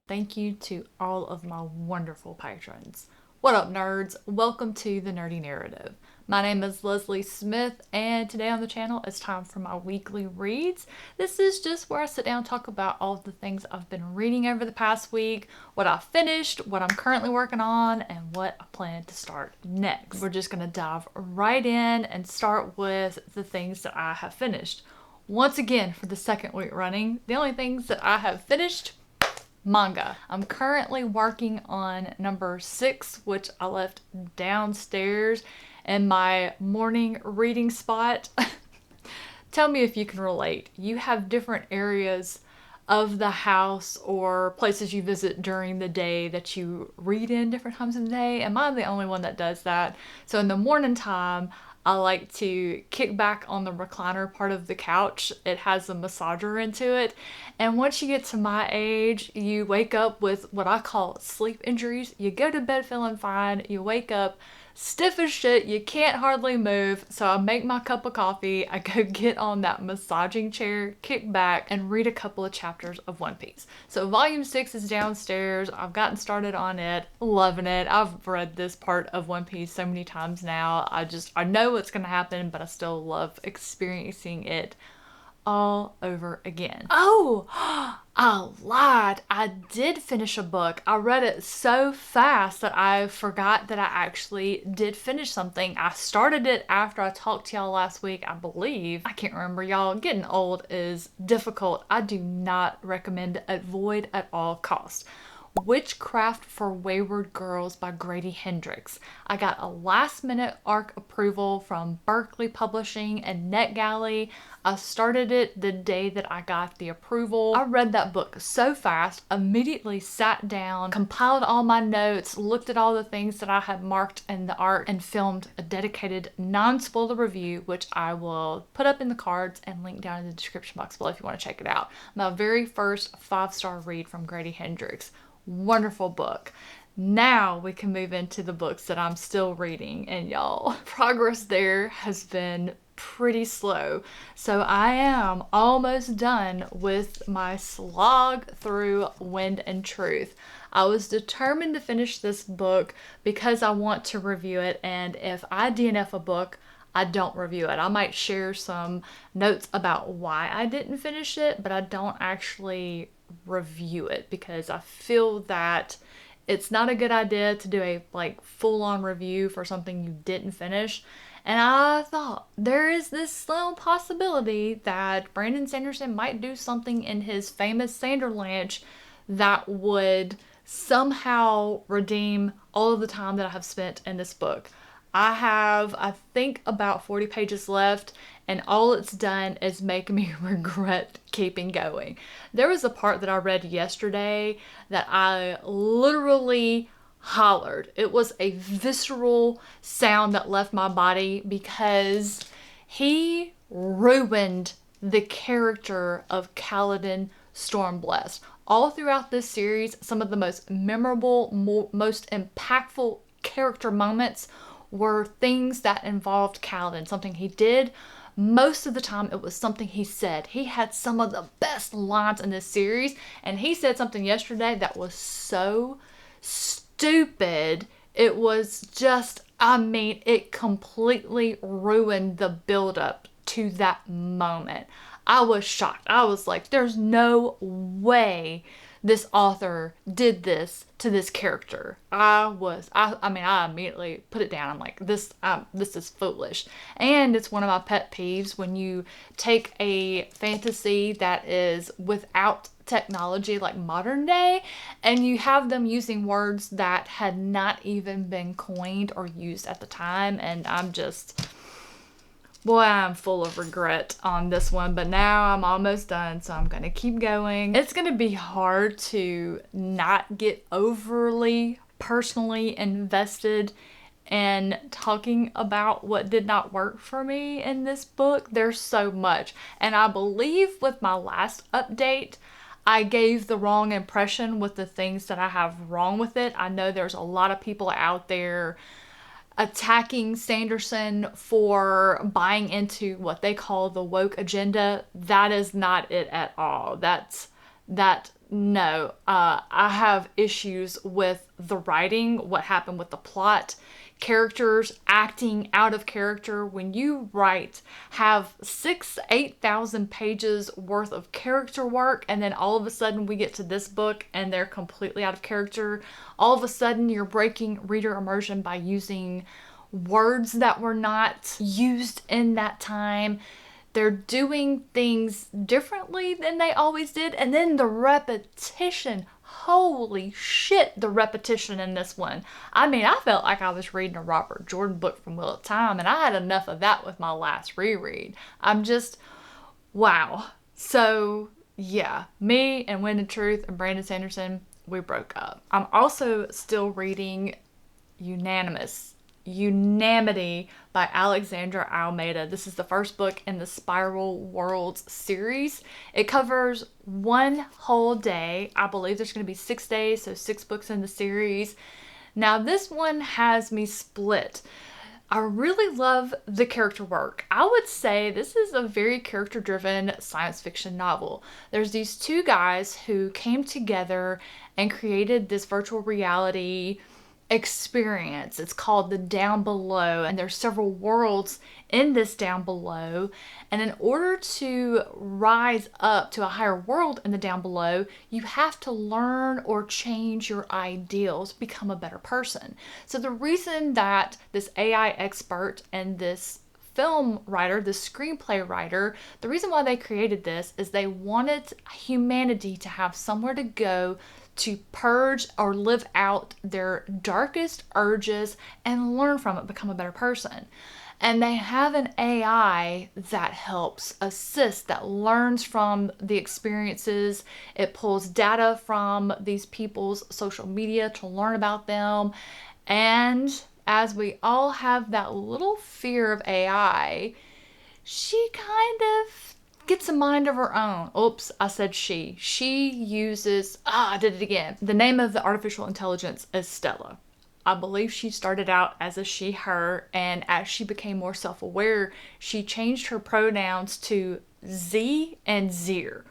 Thank you to all of my wonderful patrons. What up, nerds? Welcome to the Nerdy Narrative. My name is Leslie Smith, and today on the channel it's time for my weekly reads. This is just where I sit down and talk about all of the things I've been reading over the past week, what I finished, what I'm currently working on, and what I plan to start next. We're just going to dive right in and start with the things that I have finished. Once again, for the second week running, the only things that I have finished: manga. I'm currently working on number 6, which I left downstairs in my morning reading spot. Tell me if you can relate. You have different areas of the house or places you visit during the day that you read in different times of the day. Am I the only one that does that? So in the morning time, I like to kick back on the recliner part of the couch. It has a massager into it. And once you get to my age, you wake up with what I call sleep injuries. You go to bed feeling fine. You wake up stiff as shit. You can't hardly move. So I make my cup of coffee. I go get on that massaging chair, kick back, and read a couple of chapters of One Piece. So volume 6 is downstairs. I've gotten started on it. Loving it. I've read this part of One Piece so many times now. I know what's going to happen, but I still love experiencing it all over again. Oh, I lied. I did finish a book. I read it so fast that I forgot that I actually did finish something. I started it after I talked to y'all last week, I believe. I can't remember, y'all. Getting old is difficult. I do not recommend avoid at all costs. Witchcraft for Wayward Girls by Grady Hendrix. I got a last minute ARC approval from Berkeley Publishing and NetGalley. I started it the day that I got the approval. I read that book so fast, immediately sat down, compiled all my notes, looked at all the things that I had marked in the ARC, and filmed a dedicated non-spoiler review, which I will put up in the cards and link down in the description box below if you want to check it out. My very first 5-star read from Grady Hendrix. Wonderful book. Now we can move into the books that I'm still reading, and y'all, progress there has been pretty slow. So I am almost done with my slog through Wind and Truth. I was determined to finish this book because I want to review it, and if I DNF a book, I don't review it. I might share some notes about why I didn't finish it, but I don't actually review it because I feel that it's not a good idea to do a full-on review for something you didn't finish. And I thought there is this little possibility that Brandon Sanderson might do something in his famous Sanderlanche that would somehow redeem all of the time that I have spent in this book. I have, I think, about 40 pages left, and all it's done is make me regret keeping going. There was a part that I read yesterday that I literally hollered. It was a visceral sound that left my body because he ruined the character of Kaladin Stormblessed. All throughout this series, some of the most memorable, most impactful character moments were things that involved Kaladin, something he did. Most of the time it was something he said. He had some of the best lines in this series, and he said something yesterday that was so stupid. It was just, it completely ruined the build-up to that moment. I was shocked. I was like, there's no way this author did this to this character. I immediately put it down. I'm like, this is foolish. And it's one of my pet peeves when you take a fantasy that is without technology, like modern day, and you have them using words that had not even been coined or used at the time. And boy, I'm full of regret on this one, but now I'm almost done, so I'm going to keep going. It's going to be hard to not get overly personally invested in talking about what did not work for me in this book. There's so much, and I believe with my last update, I gave the wrong impression with the things that I have wrong with it. I know there's a lot of people out there attacking Sanderson for buying into what they call the woke agenda. That is not it at all. That no, I have issues with the writing, what happened with the plot, characters acting out of character. When you have 8,000 pages worth of character work, and then all of a sudden we get to this book and they're completely out of character. All of a sudden you're breaking reader immersion by using words that were not used in that time. They're doing things differently than they always did. And then the repetition. Holy shit, the repetition in this one. I mean, I felt like I was reading a Robert Jordan book from Wheel of Time, and I had enough of that with my last reread. I'm just, wow. So, yeah, me and Wind and Truth and Brandon Sanderson, we broke up. I'm also still reading Unanimity by Alexandra Almeida. This is the first book in the Spiral Worlds series. It covers one whole day. I believe there's going to be 6 days, so 6 books in the series. Now this one has me split. I really love the character work. I would say this is a very character-driven science fiction novel. There's these 2 guys who came together and created this virtual reality experience. It's called the Down Below, and there's several worlds in this Down Below, and in order to rise up to a higher world in the Down Below, you have to learn or change your ideals, become a better person. So the reason that this AI expert and this film writer, the screenplay writer, the reason why they created this is they wanted humanity to have somewhere to go to purge or live out their darkest urges and learn from it, become a better person. And they have an AI that helps assist, that learns from the experiences. It pulls data from these people's social media to learn about them. And as we all have that little fear of AI, she kind of gets a mind of her own. Oops, I said she. She uses, I did it again. The name of the artificial intelligence is Stella. I believe she started out as a she, her, and as she became more self-aware, she changed her pronouns to Z and Zir,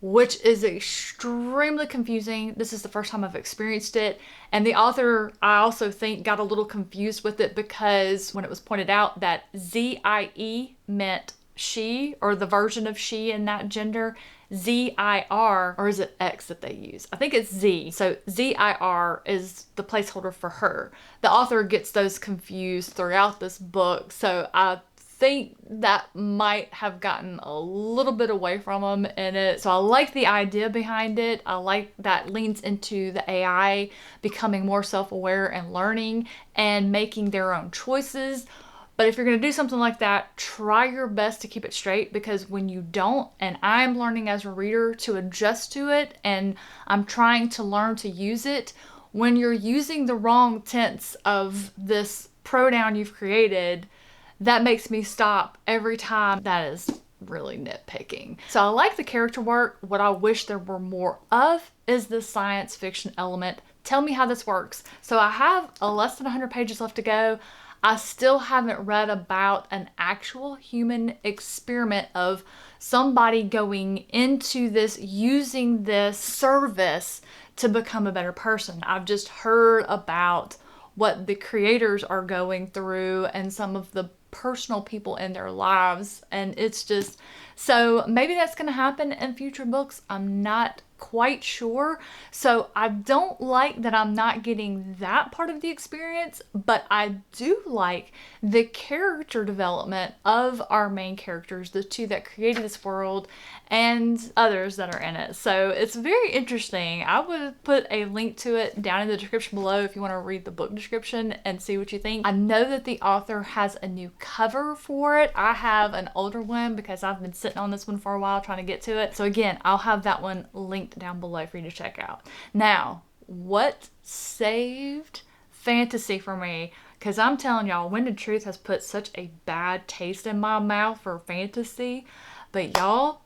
which is extremely confusing. This is the first time I've experienced it. And the author, I also think, got a little confused with it because when it was pointed out that Z-I-E meant she, or the version of she in that gender, Z-I-R, or is it X that they use? I think it's Z. So Z-I-R is the placeholder for her. The author gets those confused throughout this book, so I think that might have gotten a little bit away from them in it. So I like the idea behind it. I like that leans into the AI becoming more self-aware and learning and making their own choices. But if you're going to do something like that, try your best to keep it straight, because when you don't, and I'm learning as a reader to adjust to it, and I'm trying to learn to use it, when you're using the wrong tense of this pronoun you've created, that makes me stop every time. That is really nitpicking. So I like the character work. What I wish there were more of is the science fiction element. Tell me how this works. So I have less than 100 pages left to go. I still haven't read about an actual human experiment of somebody going into this, using this service to become a better person. I've just heard about what the creators are going through and some of the personal people in their lives, and it's just, so maybe that's going to happen in future books. I'm not quite sure. So I don't like that I'm not getting that part of the experience, but I do like the character development of our main characters, the 2 that created this world and others that are in it. So it's very interesting. I would put a link to it down in the description below if you want to read the book description and see what you think. I know that the author has a new cover for it. I have an older one because I've been sitting on this one for a while trying to get to it. So again, I'll have that one linked down below for you to check out. Now, what saved fantasy for me? Because I'm telling y'all, Wind and Truth has put such a bad taste in my mouth for fantasy. But y'all,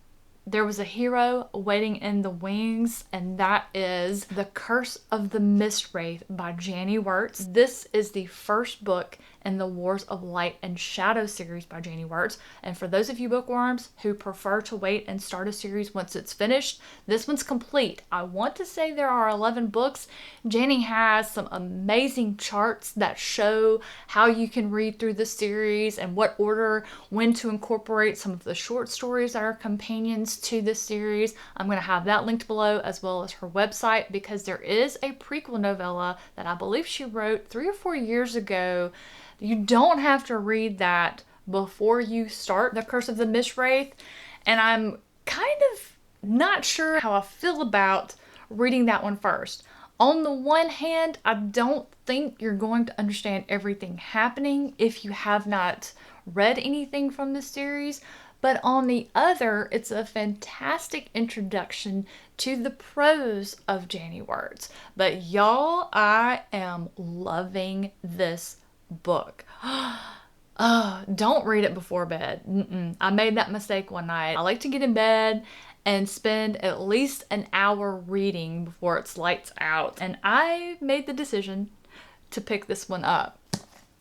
there was a hero waiting in the wings, and that is The Curse of the Mist Wraith by Janny Wurts. This is the first book in the Wars of Light and Shadow series by Janny Wurts. And for those of you bookworms who prefer to wait and start a series once it's finished, this one's complete. I want to say there are 11 books. Janny has some amazing charts that show how you can read through the series and what order, when to incorporate some of the short stories that are companions to this series. I'm going to have that linked below, as well as her website, because there is a prequel novella that I believe she wrote 3 or 4 years ago. You don't have to read that before you start The Curse of the Mishwraith, and I'm kind of not sure how I feel about reading that one first. On the one hand, I don't think you're going to understand everything happening if you have not read anything from the series, but on the other, it's a fantastic introduction to the prose of Janny Wurts. But y'all, I am loving this book. Oh, don't read it before bed. I made that mistake one night. I like to get in bed and spend at least an hour reading before it's lights out. And I made the decision to pick this one up.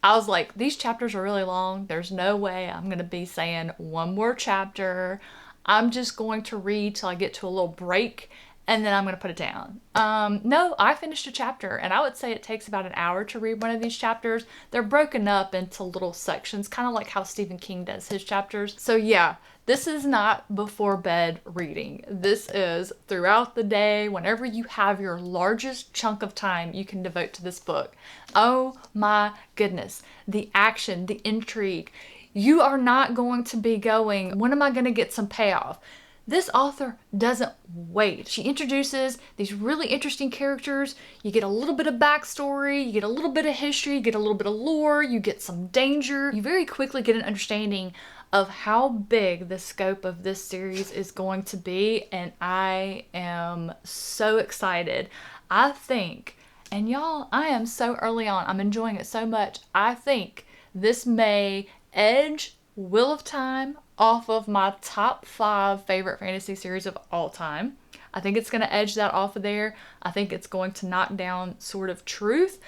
I was like, these chapters are really long. There's no way I'm going to be saying one more chapter. I'm just going to read till I get to a little break, and then I'm going to put it down. No, I finished a chapter, and I would say it takes about an hour to read one of these chapters. They're broken up into little sections, kind of like how Stephen King does his chapters. So yeah, this is not before bed reading. This is throughout the day, whenever you have your largest chunk of time you can devote to this book. Oh my goodness. The action, the intrigue. You are not going to be going, when am I going to get some payoff? This author doesn't wait. She introduces these really interesting characters. You get a little bit of backstory, you get a little bit of history, you get a little bit of lore, you get some danger. You very quickly get an understanding of how big the scope of this series is going to be, and I am so excited. I think, and y'all, I am so early on, I'm enjoying it so much, I think this may edge Wheel of Time off of my top 5 favorite fantasy series of all time. I think it's going to edge that off of there. I think it's going to knock down Sword of Truth.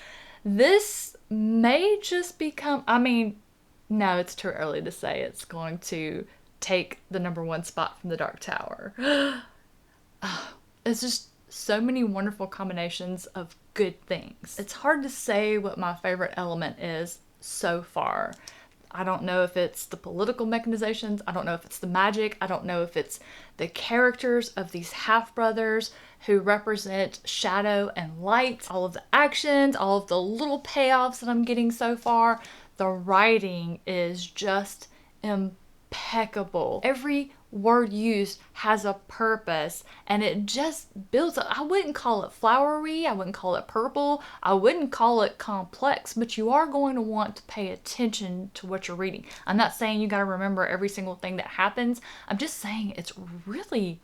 This may just become, no, it's too early to say it's going to take the #1 spot from the Dark Tower. It's just so many wonderful combinations of good things. It's hard to say what my favorite element is so far. I don't know if it's the political mechanizations. I don't know if it's the magic. I don't know if it's the characters of these half-brothers who represent shadow and light. All of the actions, all of the little payoffs that I'm getting so far. The writing is just impeccable. Every word used has a purpose, and it just builds up. I wouldn't call it flowery, I wouldn't call it purple, I wouldn't call it complex, but you are going to want to pay attention to what you're reading. I'm not saying you got to remember every single thing that happens. I'm just saying it's really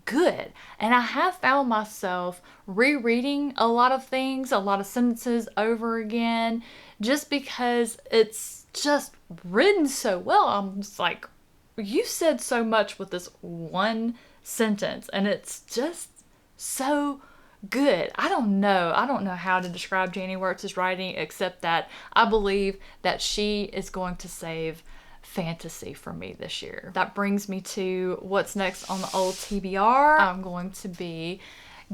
good. And I have found myself rereading a lot of things, a lot of sentences over again, just because it's just written so well. I'm just like, you said so much with this one sentence, and it's just so good. I don't know how to describe Janny Wurts' writing, except that I believe that she is going to save fantasy for me this year. That brings me to what's next on the old TBR. I'm going to be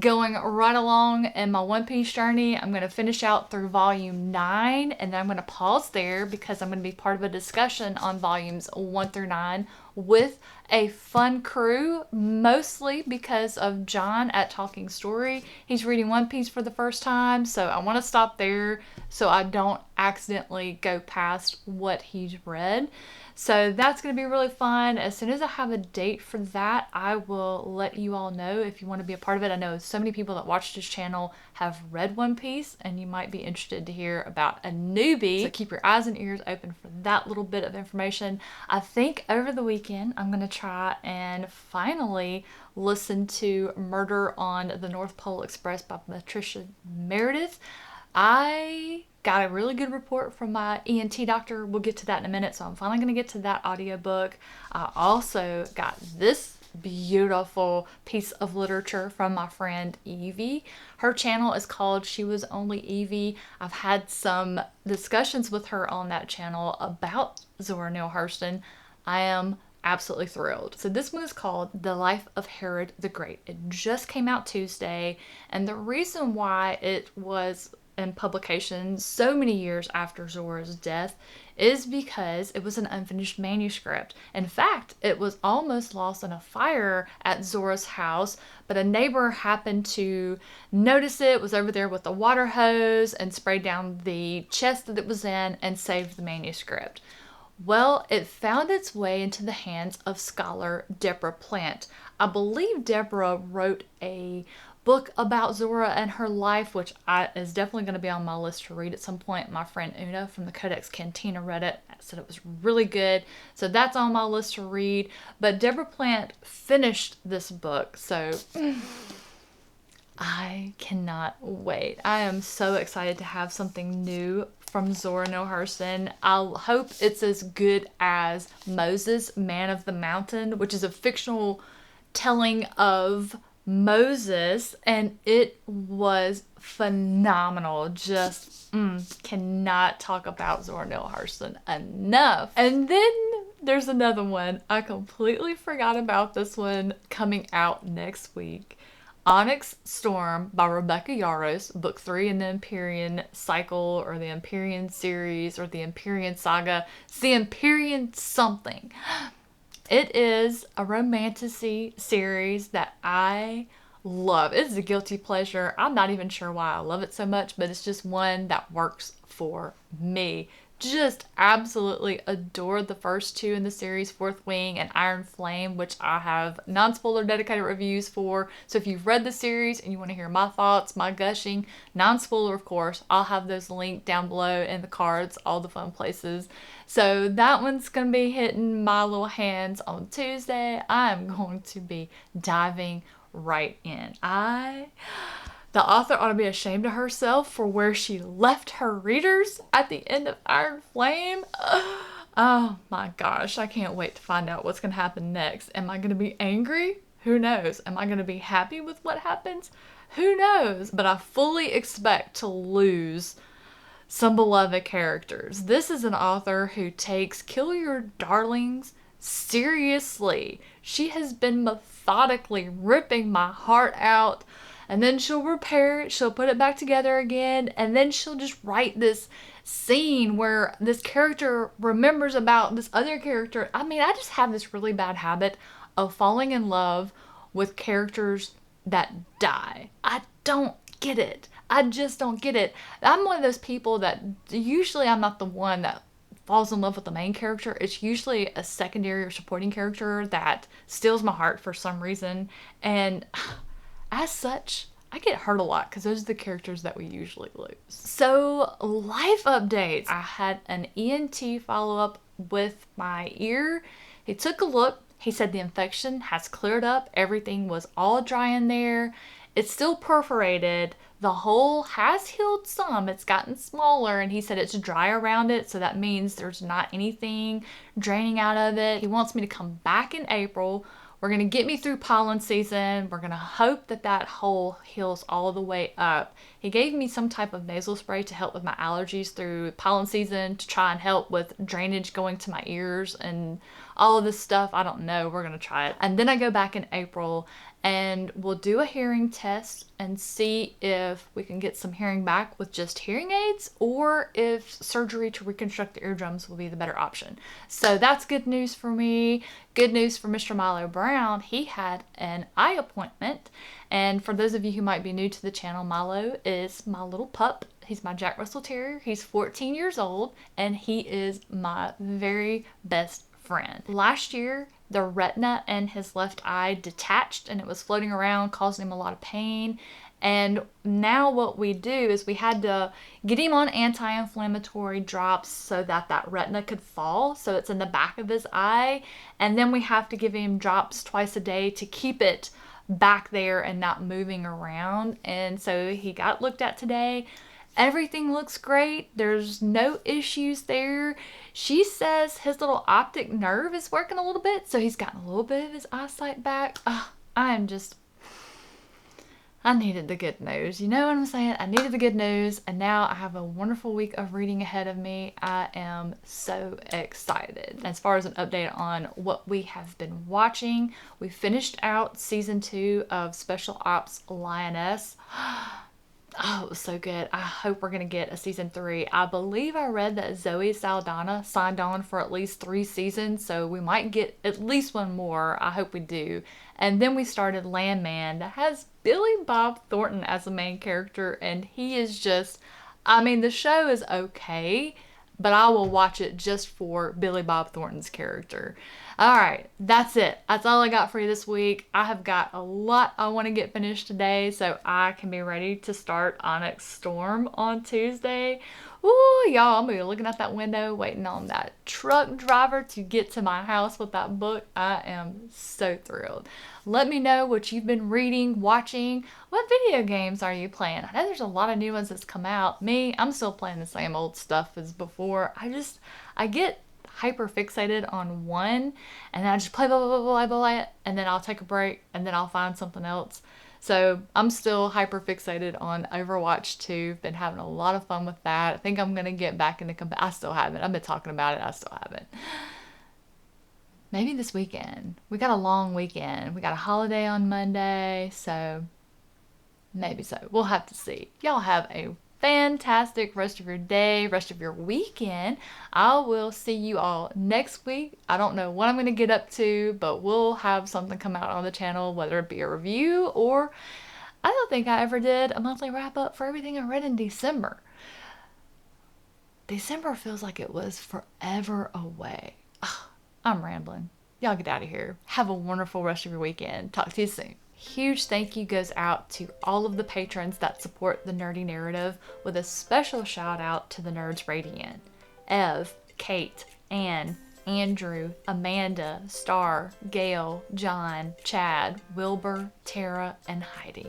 going right along in my One Piece journey. I'm going to finish out through volume 9, and then I'm going to pause there because I'm going to be part of a discussion on volumes 1 through 9 with a fun crew, mostly because of John at Talking Story. He's reading One Piece for the first time, so I want to stop there so I don't accidentally go past what he's read. So that's going to be really fun. As soon as I have a date for that, I will let you all know if you want to be a part of it. I know so many people that watch this channel have read One Piece, and you might be interested to hear about a newbie. So keep your eyes and ears open for that little bit of information. I think over the weekend, I'm going to try and finally listen to Murder on the North Pole Express by Patricia Meredith. I got a really good report from my ENT doctor. We'll get to that in a minute, so I'm finally going to get to that audiobook. I also got this beautiful piece of literature from my friend Evie. Her channel is called She Was Only Evie. I've had some discussions with her on that channel about Zora Neale Hurston. I am absolutely thrilled. So this one is called The Life of Herod the Great. It just came out Tuesday, and the reason why it was in publication so many years after Zora's death is because it was an unfinished manuscript. In fact, it was almost lost in a fire at Zora's house, but a neighbor happened to notice it, was over there with the water hose and sprayed down the chest that it was in and saved the manuscript. Well, it found its way into the hands of scholar Deborah Plant. I believe Deborah wrote a book about Zora and her life, which is definitely going to be on my list to read at some point. My friend Una from the Codex Cantina read it, said it was really good, so that's on my list to read. But Deborah Plant finished this book, so I cannot wait. I am so excited to have something new from Zora Neale Hurston. I hope it's as good as Moses, Man of the Mountain, which is a fictional telling of Moses, and it was phenomenal. Just cannot talk about Zora Neale Hurston enough. And then there's another one. I completely forgot about this one coming out next week. Onyx Storm by Rebecca Yarros, book 3 in the Empyrean cycle, or the Empyrean series, or the Empyrean saga. It's the Empyrean something. It is a romantasy series that I love. It's a guilty pleasure. I'm not even sure why I love it so much, but it's just one that works for me. Just absolutely adored the first two in the series, Fourth Wing and Iron Flame, which I have non-spoiler dedicated reviews for. So if you've read the series and you want to hear my thoughts, my gushing, non-spoiler of course, I'll have those linked down below in the cards, all the fun places. So that one's going to be hitting my little hands on Tuesday. I'm going to be diving right in. The author ought to be ashamed of herself for where she left her readers at the end of Iron Flame. Oh my gosh, I can't wait to find out what's going to happen next. Am I going to be angry? Who knows? Am I going to be happy with what happens? Who knows? But I fully expect to lose some beloved characters. This is an author who takes Kill Your Darlings seriously. She has been methodically ripping my heart out, and then she'll repair it, she'll put it back together again, and then she'll just write this scene where this character remembers about this other character. I mean, I just have this really bad habit of falling in love with characters that die. I don't get it. I just don't get it. I'm one of those people that usually I'm not the one that falls in love with the main character. It's usually a secondary or supporting character that steals my heart for some reason. And as such, I get hurt a lot because those are the characters that we usually lose. So, life updates. I had an ENT follow-up with my ear. He took a look. He said the infection has cleared up. Everything was all dry in there. It's still perforated. The hole has healed some. It's gotten smaller, and he said it's dry around it, so that means there's not anything draining out of it. He wants me to come back in April. We're going to get me through pollen season. We're going to hope that that hole heals all the way up. He gave me some type of nasal spray to help with my allergies through pollen season, to try and help with drainage going to my ears and all of this stuff. I don't know. We're going to try it. And then I go back in April, and we'll do a hearing test and see if we can get some hearing back with just hearing aids, or if surgery to reconstruct the eardrums will be the better option. So that's good news for me. Good news for Mr. Milo Brown. He had an eye appointment. And for those of you who might be new to the channel, Milo is my little pup. He's my Jack Russell Terrier. He's 14 years old, and he is my very best friend. Last year, the retina in his left eye detached, and it was floating around, causing him a lot of pain. And now what we do is we had to get him on anti-inflammatory drops so that that retina could fall. So it's in the back of his eye. And then we have to give him drops twice a day to keep it back there and not moving around. And so he got looked at today, Everything looks great. There's no issues there. She says his little optic nerve is working a little bit, so he's gotten a little bit of his eyesight back. I needed the good news. You know what I'm saying? I needed the good news, and now I have a wonderful week of reading ahead of me. I am so excited. As far as an update on what we have been watching, we finished out season 2 of Special Ops Lioness. Oh, it was so good. I hope we're going to get a season 3. I believe I read that Zoe Saldana signed on for at least 3 seasons, so we might get at least one more. I hope we do. And then we started Landman that has Billy Bob Thornton as the main character, and he is just, I mean, the show is okay, but I will watch it just for Billy Bob Thornton's character. All right, that's it. That's all I got for you this week. I have got a lot I want to get finished today so I can be ready to start Onyx Storm on Tuesday. Ooh, y'all, I'm going to be looking out that window waiting on that truck driver to get to my house with that book. I am so thrilled. Let me know what you've been reading, watching. What video games are you playing? I know there's a lot of new ones that's come out. Me, I'm still playing the same old stuff as before. I get hyper fixated on one, and then I just play blah, and then I'll take a break, and then I'll find something else. So I'm still hyper fixated on Overwatch 2. Been having a lot of fun with that. I think I'm going to get back into I still haven't. I've been talking about it. I still haven't. Maybe this weekend. We got a long weekend. We got a holiday on Monday, so maybe so. We'll have to see. Y'all have a fantastic rest of your day, rest of your weekend. I will see you all next week. I don't know what I'm going to get up to, but we'll have something come out on the channel, whether it be a review or I don't think I ever did a monthly wrap up for everything I read in December. December feels like it was forever away. I'm rambling. Y'all get out of here. Have a wonderful rest of your weekend. Talk to you soon. Huge thank you goes out to all of the patrons that support the Nerdy Narrative, with a special shout out to the Nerds Radiant: Ev, Kate, Anne, Andrew, Amanda, Star, Gail, John, Chad, Wilbur, Tara, and Heidi.